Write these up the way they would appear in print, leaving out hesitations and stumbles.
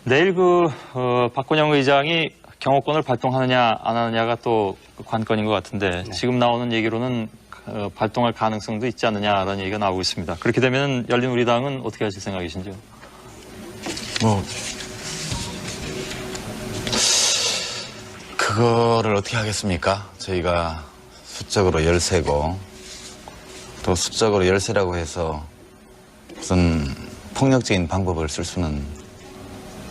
내일 박근영 의장이 경호권을 발동하느냐 안 하느냐가 또 관건인 것 같은데 네. 지금 나오는 얘기로는 발동할 가능성도 있지 않느냐라는 얘기가 나오고 있습니다. 그렇게 되면 열린우리당은 어떻게 하실 생각이신지요? 그거를 어떻게 하겠습니까? 저희가 수적으로 열세고 또 수적으로 열세라고 해서 무슨 폭력적인 방법을 쓸 수는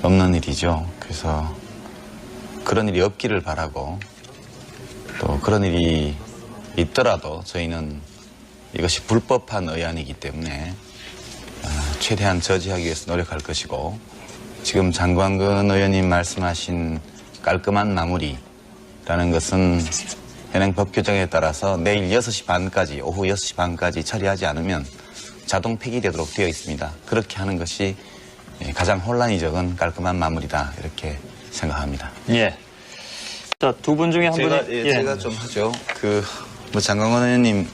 없는 일이죠. 그래서 그런 일이 없기를 바라고 또 그런 일이 있더라도 저희는 이것이 불법한 의안이기 때문에 최대한 저지하기 위해서 노력할 것이고 지금 장광근 의원님 말씀하신 깔끔한 마무리라는 것은 현행 법 규정에 따라서 내일 6시 반까지 오후 6시 반까지 처리하지 않으면 자동 폐기되도록 되어 있습니다. 그렇게 하는 것이 가장 혼란이 적은 깔끔한 마무리다 이렇게 생각합니다. 예. 자, 두 분 중에 한 분이 제가 좀 하죠. 장광근 의원님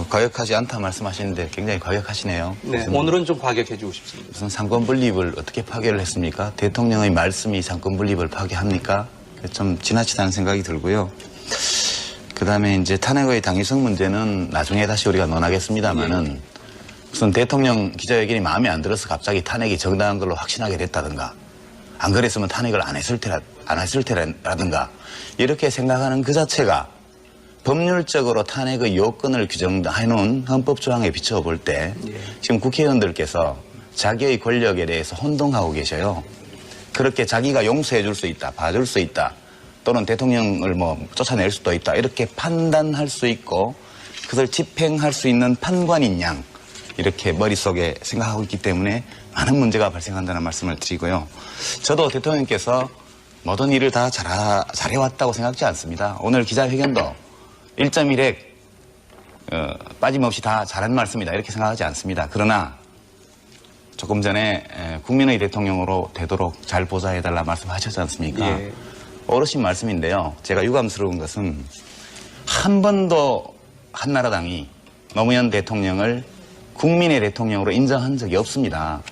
과격하지 않다 말씀하시는데 굉장히 과격하시네요. 네, 오늘은 좀 과격해지고 싶습니다. 무슨 상권 분립을 어떻게 파괴를 했습니까? 대통령의 말씀이 상권 분립을 파괴합니까? 좀 지나치다는 생각이 들고요. 그 다음에 이제 탄핵의 당위성 문제는 나중에 다시 우리가 논하겠습니다만은 무슨 대통령 기자회견이 마음에 안 들어서 갑자기 탄핵이 정당한 걸로 확신하게 됐다든가 안 그랬으면 탄핵을 안 했을 테라든가 이렇게 생각하는 그 자체가 법률적으로 탄핵의 요건을 규정해놓은 헌법조항에 비춰볼 때 지금 국회의원들께서 자기의 권력에 대해서 혼동하고 계셔요. 그렇게 자기가 용서해 줄 수 있다, 봐줄 수 있다, 또는 대통령을 쫓아낼 수도 있다 이렇게 판단할 수 있고 그것을 집행할 수 있는 판관인 양 이렇게 머릿속에 생각하고 있기 때문에 많은 문제가 발생한다는 말씀을 드리고요. 저도 대통령께서 모든 일을 다 잘해왔다고 생각지 않습니다. 오늘 기자회견도 1.1핵 빠짐없이 다 잘한 말씀이다 이렇게 생각하지 않습니다. 그러나 조금 전에 국민의 대통령으로 되도록 잘 보좌해달라 말씀하셨지 않습니까? 예. 어르신 말씀인데요. 제가 유감스러운 것은 한 번도 한나라당이 노무현 대통령을 국민의 대통령으로 인정한 적이 없습니다.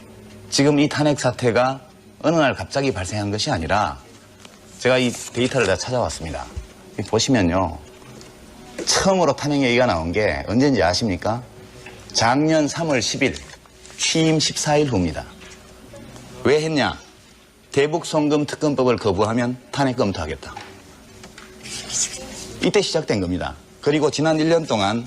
지금 이 탄핵 사태가 어느 날 갑자기 발생한 것이 아니라 제가 이 데이터를 다 찾아왔습니다. 보시면요. 처음으로 탄핵 얘기가 나온 게 언제인지 아십니까? 작년 3월 10일 취임 14일 후입니다. 왜 했냐? 대북송금 특검법을 거부하면 탄핵 검토하겠다. 이때 시작된 겁니다. 그리고 지난 1년 동안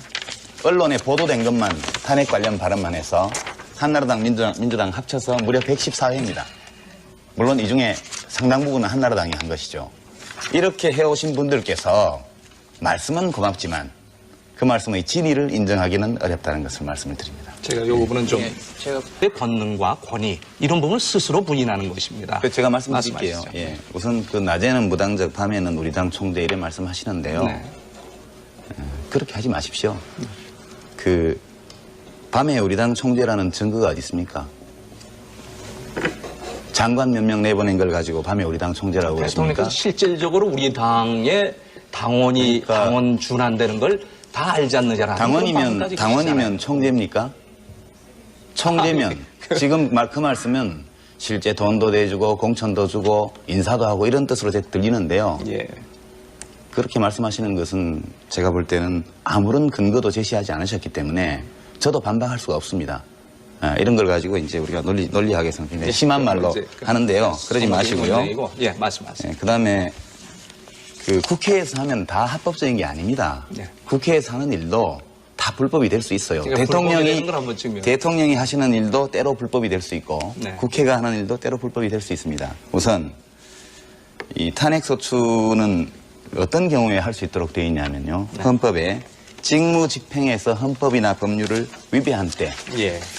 언론에 보도된 것만 탄핵 관련 발언만 해서 한나라당, 민주당 합쳐서 무려 114회입니다. 물론 이 중에 상당 부분은 한나라당이 한 것이죠. 이렇게 해오신 분들께서 말씀은 고맙지만 그 말씀의 진위를 인정하기는 어렵다는 것을 말씀을 드립니다. 제가 이 부분은 좀 제가 권능과 권위 이런 부분을 스스로 부인하는 것입니다. 제가 말씀드릴게요. 예. 우선 낮에는 무당적, 밤에는 우리 당 총재 이래 말씀하시는데요. 네. 그렇게 하지 마십시오. 밤에 우리 당 총재라는 증거가 어디 있습니까? 장관 몇 명 내보낸 걸 가지고 밤에 우리 당 총재라고 그러십니까? 대통령께서 실질적으로 우리 당의 당원이 당원 준한다는 걸 다 알지 않느냐라는 당원이면 총재입니까? 총재면 지금 그 말씀은 실제 돈도 내주고 공천도 주고 인사도 하고 이런 뜻으로 들리는데요. 예. 그렇게 말씀하시는 것은 제가 볼 때는 아무런 근거도 제시하지 않으셨기 때문에 저도 반박할 수가 없습니다. 이런 걸 가지고 이제 우리가 논리학에서는 굉장히 심한 말로 하는데요. 그러지 마시고요. 예, 말씀하세요. 그 다음에 국회에서 하면 다 합법적인 게 아닙니다. 네. 국회에서 하는 일도 다 불법이 될 수 있어요. 대통령이 대통령이 하시는 일도 때로 불법이 될 수 있고 네. 국회가 하는 일도 때로 불법이 될 수 있습니다. 우선 이 탄핵소추는 어떤 경우에 할 수 있도록 되어 있냐면요. 네. 헌법에 직무집행에서 헌법이나 법률을 위배한 때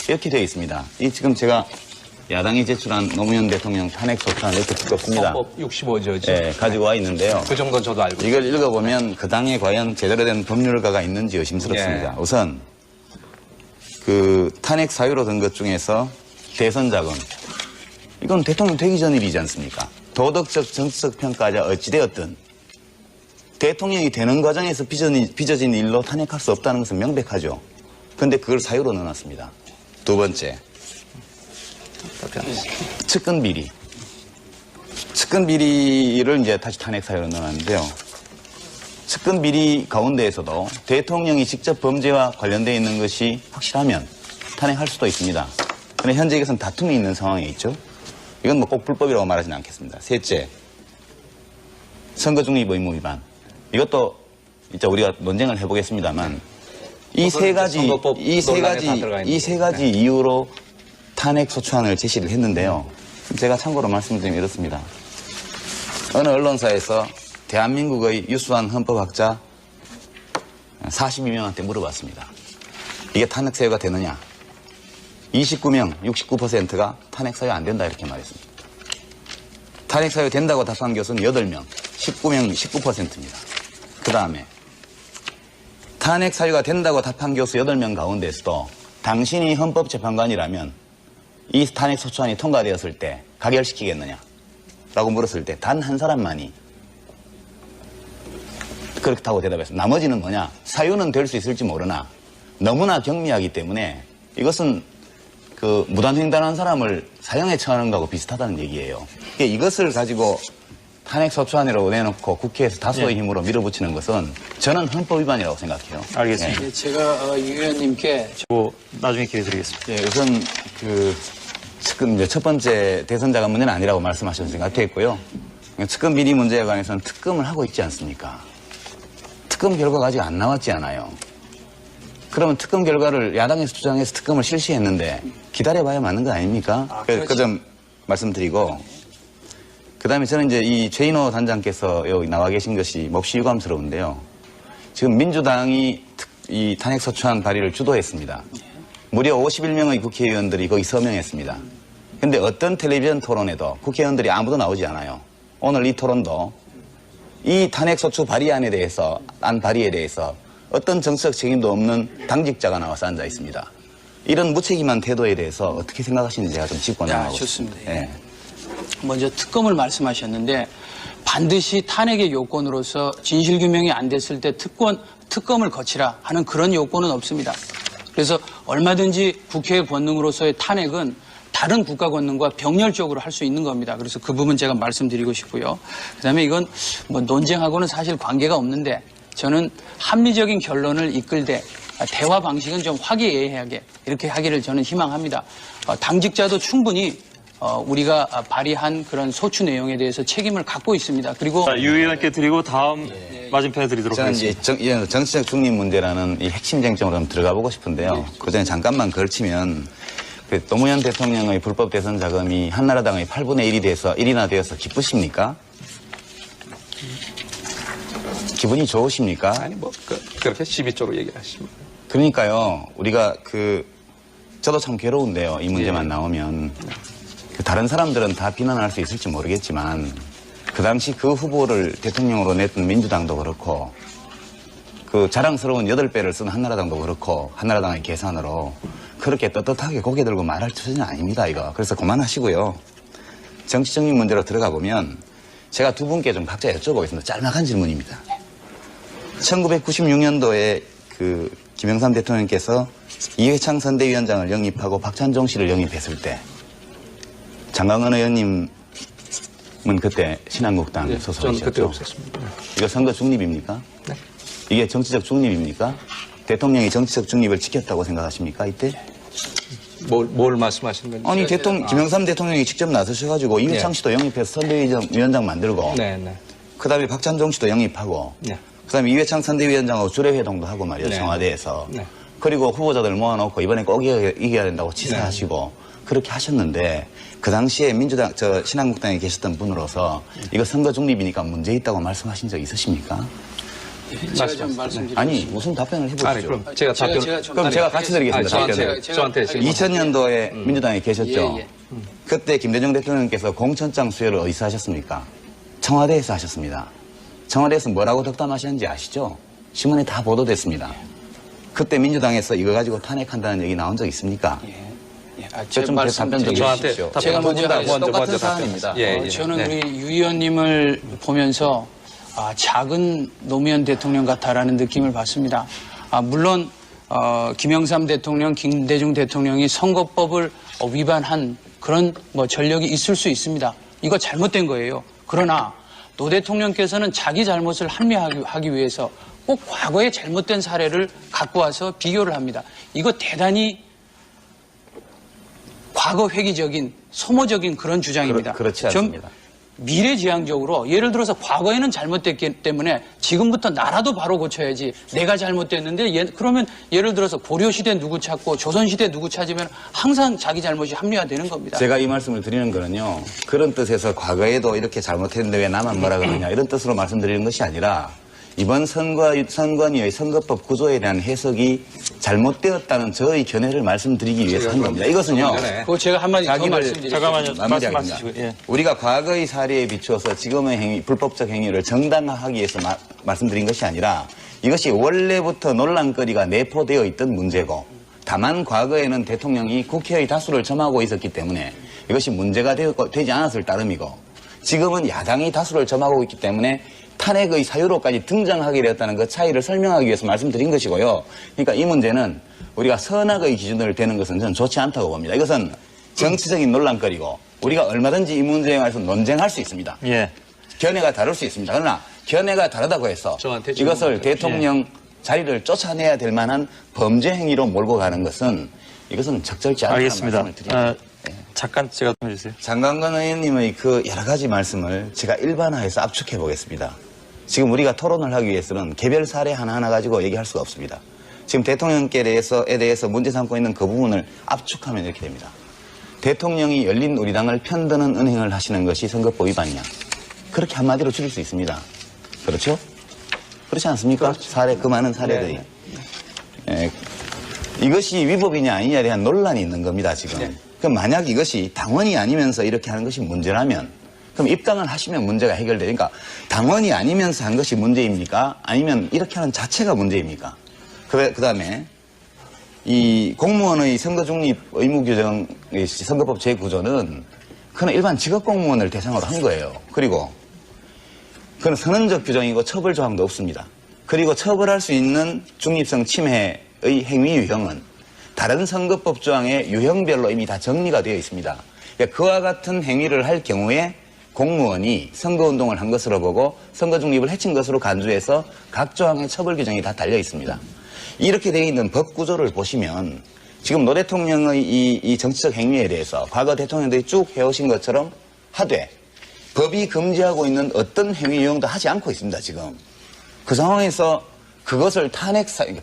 이렇게 되어 있습니다. 이 지금 제가 야당이 제출한 노무현 대통령 탄핵소추안을 이렇게 두껍습니다. 헌법 65조죠. 예, 가지고 와 있는데요. 그 정도는 저도 알고 있습니다. 이걸 읽어보면 그 당에 과연 제대로 된 법률가가 있는지 의심스럽습니다. 우선 탄핵 사유로 든 것 중에서 대선 자금 이건 대통령 되기 전 일이지 않습니까? 도덕적 정치적 평가자 어찌되었든 대통령이 되는 과정에서 빚어진 일로 탄핵할 수 없다는 것은 명백하죠. 그런데 그걸 사유로 넣어놨습니다. 두 번째, 측근 비리. 측근 비리를 이제 다시 탄핵 사유로 넣어놨는데요. 측근 비리 가운데에서도 대통령이 직접 범죄와 관련되어 있는 것이 확실하면 탄핵할 수도 있습니다. 그런데 현재 이것은 다툼이 있는 상황에 있죠. 이건 뭐 꼭 불법이라고 말하지는 않겠습니다. 셋째, 선거 중립 의무 위반. 이것도 이제 우리가 논쟁을 해보겠습니다만 이 세 가지 이유로 탄핵 소추안을 제시를 했는데요. 제가 참고로 말씀드리면 이렇습니다. 어느 언론사에서 대한민국의 유수한 헌법학자 42명한테 물어봤습니다. 이게 탄핵 사유가 되느냐? 29명, 69%가 탄핵 사유 안 된다 이렇게 말했습니다. 탄핵 사유 된다고 답한 교수는 8명, 19명, 19%입니다. 그 다음에 탄핵 사유가 된다고 답한 교수 8명 가운데서도 당신이 헌법재판관이라면 이 탄핵 소추안이 통과되었을 때 가결시키겠느냐? 라고 물었을 때 단 한 사람만이 그렇다고 대답했습니다. 나머지는 뭐냐? 사유는 될 수 있을지 모르나 너무나 경미하기 때문에 이것은 그 무단횡단한 사람을 사형에 처하는 거하고 비슷하다는 얘기예요. 이것을 가지고 탄핵 소추안이라고 내놓고 국회에서 다수의 힘으로 밀어붙이는 것은 저는 헌법 위반이라고 생각해요. 알겠습니다. 네, 제가 유 의원님께 나중에 기회 드리겠습니다. 예, 우선 측근 이제 첫 번째 대선 자금 문제는 아니라고 말씀하셔서 생각했고요. 측근 비리 문제에 관해서는 특검을 하고 있지 않습니까? 특검 결과가 아직 안 나왔지 않아요. 그러면 특검 결과를 야당에서 주장해서 특검을 실시했는데 기다려봐야 맞는 거 아닙니까? 그 점 말씀드리고 그 다음에 저는 이제 이 최인호 단장께서 여기 나와 계신 것이 몹시 유감스러운데요. 지금 민주당이 이 탄핵소추안 발의를 주도했습니다. 무려 51명의 국회의원들이 거기 서명했습니다. 근데 어떤 텔레비전 토론에도 국회의원들이 아무도 나오지 않아요. 오늘 이 토론도 이 탄핵소추 발의안에 대해서, 안 발의에 대해서 어떤 정치적 책임도 없는 당직자가 나와서 앉아 있습니다. 이런 무책임한 태도에 대해서 어떻게 생각하시는지 제가 좀 짚고 나가고 좋습니다. 싶습니다. 예. 먼저 특검을 말씀하셨는데 반드시 탄핵의 요건으로서 진실규명이 안 됐을 때 특검을 거치라 하는 그런 요건은 없습니다. 그래서 얼마든지 국회의 권능으로서의 탄핵은 다른 국가 권능과 병렬적으로 할 수 있는 겁니다. 그래서 그 부분 제가 말씀드리고 싶고요. 그다음에 이건 뭐 논쟁하고는 사실 관계가 없는데 저는 합리적인 결론을 이끌되 대화 방식은 좀 화기애애하게 이렇게 하기를 저는 희망합니다. 당직자도 충분히 우리가 발의한 그런 소추 내용에 대해서 책임을 갖고 있습니다. 그리고 유 의원께 드리고 다음 맞은편에 드리도록 저는 하겠습니다. 이제 정치적 중립 문제라는 이 핵심 쟁점으로 한번 들어가 보고 싶은데요. 그 전에 잠깐만 걸치면 그 노무현 대통령의 불법 대선 자금이 한나라당의 8분의 1이 돼서 1이나 되어서 기쁘십니까? 기분이 좋으십니까? 아니 뭐 그렇게 시비 쪽으로 얘기하시면. 그러니까요. 우리가 저도 참 괴로운데요. 이 문제만 나오면 다른 사람들은 다 비난할 수 있을지 모르겠지만 그 당시 그 후보를 대통령으로 냈던 민주당도 그렇고 그 자랑스러운 8배를 쓴 한나라당도 그렇고 한나라당의 계산으로 그렇게 떳떳하게 고개 들고 말할 처지는 아닙니다. 이거. 그래서 그만하시고요. 정치적인 문제로 들어가 보면 제가 두 분께 좀 각자 여쭤보겠습니다. 짤막한 질문입니다. 1996년도에 그 김영삼 대통령께서 이회창 선대위원장을 영입하고 박찬종 씨를 영입했을 때 장강은 의원님은 그때 신한국당 소속이셨죠? 저는 그때 없었습니다. 이거 선거 중립입니까? 네. 이게 정치적 중립입니까? 대통령이 정치적 중립을 지켰다고 생각하십니까? 이때? 뭘 말씀하시는 건지. 아니 김영삼 대통령이 직접 나서셔가지고 이회창 씨도 영입해서 선대위원장 만들고 네. 그다음에 박찬종 씨도 영입하고 네. 그다음에 이회창 선대위원장하고 주례회동도 하고 말이죠. 네. 청와대에서. 네. 그리고 후보자들 모아놓고 이번에 꼭 이겨야 된다고 치사하시고 그렇게 하셨는데 그 당시에 민주당 신한국당에 계셨던 분으로서 이거 선거 중립이니까 문제 있다고 말씀하신 적 있으십니까? 제가 좀 말씀드리겠습니다. 아니 무슨 답변을 해보시죠. 아니 그럼 제가 답변. 그럼 제가 같이 드리겠습니다. 아니, 답변을. 저한테 2000년도에 민주당에 계셨죠. 예. 그때 김대중 대통령께서 공천장 수여를 어디서 하셨습니까? 청와대에서 하셨습니다. 청와대에서 뭐라고 덕담하셨는지 아시죠? 신문에 다 보도됐습니다. 그때 민주당에서 이거 가지고 탄핵한다는 얘기 나온 적 있습니까? 제가 좀 답변 좀 저한테 해주십시오. 제가 먼저 똑같은 답변. 사안입니다. 예. 저는 네. 우리 유 의원님을 보면서 작은 노무현 대통령 같다라는 느낌을 받습니다. 물론 김영삼 대통령, 김대중 대통령이 선거법을 위반한 그런 뭐 전력이 있을 수 있습니다. 이거 잘못된 거예요. 그러나 노 대통령께서는 자기 잘못을 합리화하기 위해서 꼭 과거의 잘못된 사례를 갖고 와서 비교를 합니다. 이거 대단히 과거 회귀적인 소모적인 그런 주장입니다. 그렇지 않습니다. 좀 미래지향적으로 예를 들어서 과거에는 잘못됐기 때문에 지금부터 나라도 바로 고쳐야지 내가 잘못됐는데 그러면 예를 들어서 고려시대 누구 찾고 조선시대 누구 찾으면 항상 자기 잘못이 합리화되는 겁니다. 제가 이 말씀을 드리는 거는요. 그런 뜻에서 과거에도 이렇게 잘못했는데 왜 나만 뭐라 그러냐 이런 뜻으로 말씀드리는 것이 아니라 이번 선관위의 선거법 구조에 대한 해석이 잘못되었다는 저의 견해를 말씀드리기 위해서 한 겁니다. 이것은요. 그거 제가 한마디 더 말씀드릴게요. 잠깐만요. 마무리하겠습니다. 말씀하시고. 예. 우리가 과거의 사례에 비추어서 지금의 행위, 불법적 행위를 정당화하기 위해서 말씀드린 것이 아니라 이것이 원래부터 논란거리가 내포되어 있던 문제고 다만 과거에는 대통령이 국회의 다수를 점하고 있었기 때문에 이것이 문제가 되지 않았을 따름이고 지금은 야당이 다수를 점하고 있기 때문에 탄핵의 사유로까지 등장하게 되었다는 그 차이를 설명하기 위해서 말씀드린 것이고요. 그러니까 이 문제는 우리가 선악의 기준을 대는 것은 저는 좋지 않다고 봅니다. 이것은 정치적인 논란거리고 우리가 얼마든지 이 문제에 관해서 논쟁할 수 있습니다. 예. 견해가 다를 수 있습니다. 그러나 견해가 다르다고 해서 저한테 질문 이것을 대통령 자리를 쫓아내야 될 만한 범죄 행위로 몰고 가는 것은 이것은 적절치 않다는 알겠습니다. 말씀을 드립니다. 잠깐 제가 좀 해주세요. 장강건 의원님의 그 여러 가지 말씀을 제가 일반화해서 압축해 보겠습니다. 지금 우리가 토론을 하기 위해서는 개별 사례 하나하나 가지고 얘기할 수가 없습니다. 지금 대통령께 대해서 문제 삼고 있는 그 부분을 압축하면 이렇게 됩니다. 대통령이 열린 우리당을 편드는 은행을 하시는 것이 선거법 위반이냐. 그렇게 한마디로 줄일 수 있습니다. 그렇죠? 그렇지 않습니까? 사례, 그 많은 사례들이. 예, 이것이 위법이냐 아니냐에 대한 논란이 있는 겁니다, 지금. 그럼 만약 이것이 당원이 아니면서 이렇게 하는 것이 문제라면 그럼 입당을 하시면 문제가 해결되니까 당원이 아니면서 한 것이 문제입니까? 아니면 이렇게 하는 자체가 문제입니까? 그 다음에 이 공무원의 선거중립 의무규정, 선거법 제구조는 그는 일반 직업공무원을 대상으로 한 거예요. 그리고 그건 선언적 규정이고 처벌 조항도 없습니다. 그리고 처벌할 수 있는 중립성 침해의 행위 유형은 다른 선거법 조항의 유형별로 이미 다 정리가 되어 있습니다. 그러니까 그와 같은 행위를 할 경우에 공무원이 선거운동을 한 것으로 보고 선거 중립을 해친 것으로 간주해서 각 조항의 처벌 규정이 다 달려 있습니다. 이렇게 되어 있는 법 구조를 보시면 지금 노 대통령의 이 정치적 행위에 대해서 과거 대통령들이 쭉 해오신 것처럼 하되 법이 금지하고 있는 어떤 행위 유형도 하지 않고 있습니다. 지금. 그 상황에서 그것을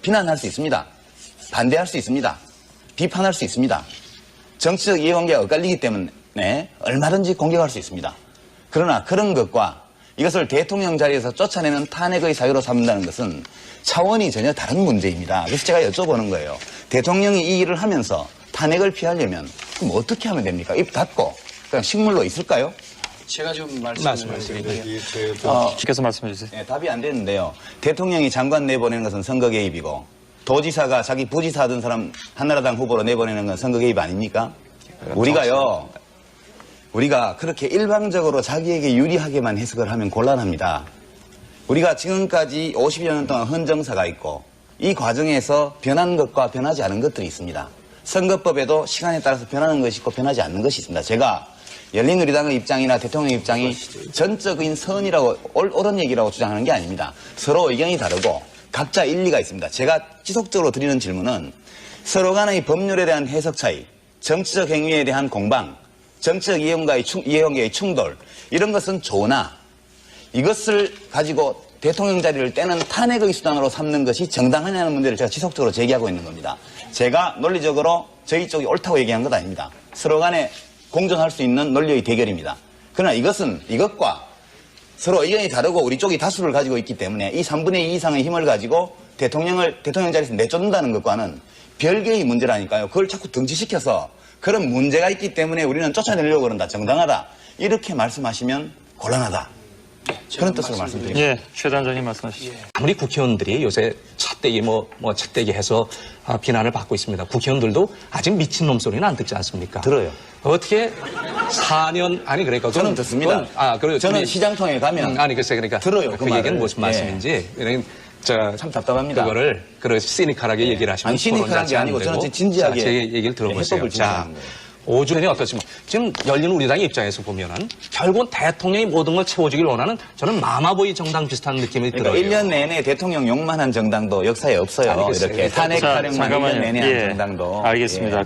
비난할 수 있습니다. 반대할 수 있습니다. 비판할 수 있습니다. 정치적 이해관계가 엇갈리기 때문에 얼마든지 공격할 수 있습니다. 그러나 그런 것과 이것을 대통령 자리에서 쫓아내는 탄핵의 사유로 삼는다는 것은 차원이 전혀 다른 문제입니다. 그래서 제가 여쭤보는 거예요. 대통령이 이 일을 하면서 탄핵을 피하려면 그럼 어떻게 하면 됩니까? 입 닫고 그냥 식물로 있을까요? 제가 좀 말씀을 드릴게요. 주께서 말씀해 주세요. 네, 답이 안 되는데요. 대통령이 장관 내보내는 것은 선거 개입이고 도지사가 자기 부지사 하던 사람 한나라당 후보로 내보내는 건 선거 개입 아닙니까? 우리가 그렇게 일방적으로 자기에게 유리하게만 해석을 하면 곤란합니다. 우리가 지금까지 50여 년 동안 헌정사가 있고 이 과정에서 변한 것과 변하지 않은 것들이 있습니다. 선거법에도 시간에 따라서 변하는 것이 있고 변하지 않는 것이 있습니다. 제가 열린우리당의 입장이나 대통령 입장이 전적인 선이라고 옳은 얘기라고 주장하는 게 아닙니다. 서로 의견이 다르고 각자 일리가 있습니다. 제가 지속적으로 드리는 질문은 서로 간의 법률에 대한 해석 차이, 정치적 행위에 대한 공방, 정치적 이해관계의 충돌 이런 것은 좋으나 이것을 가지고 대통령 자리를 떼는 탄핵의 수단으로 삼는 것이 정당하냐는 문제를 제가 지속적으로 제기하고 있는 겁니다. 제가 논리적으로 저희 쪽이 옳다고 얘기한 것 아닙니다. 서로 간에 공존할 수 있는 논리의 대결입니다. 그러나 이것과 서로 의견이 다르고 우리 쪽이 다수를 가지고 있기 때문에 이 3분의 2 이상의 힘을 가지고 대통령 자리에서 내쫓는다는 것과는 별개의 문제라니까요. 그걸 자꾸 등치시켜서 그런 문제가 있기 때문에 우리는 쫓아내려고 그런다. 정당하다. 이렇게 말씀하시면 곤란하다. 그런 뜻으로 말씀드립니다. 예, 최 단장님 말씀하시죠. 아무리 국회의원들이 요새 찻대기 책대기 해서 비난을 받고 있습니다. 국회의원들도 아직 미친놈 소리는 안 듣지 않습니까? 들어요. 어떻게 4년 아니 그러니까 저는 듣습니다. 그리고 저는 시장통에 가면 글쎄 그러니까 들어요. 그 얘기는 무슨 말씀인지 참 답답합니다. 그거를 시니컬하게 얘기를 하시면 아니, 시니컬한 게 아니고 저는 진지하게 제 얘기를 들어보세요. 해법을 자, 주장하는 거예요. 5주년이 어떻습니까? 지금 열린 우리당의 입장에서 보면은 결국은 대통령이 모든 걸 채워주길 원하는 저는 마마보이 정당 비슷한 느낌이 그러니까 들어요. 1년 내내 대통령 욕만 한 정당도 역사에 없어요. 알겠어요. 이렇게 탄핵 자, 타령만 1년 내내 한 정당도. 알겠습니다. 예.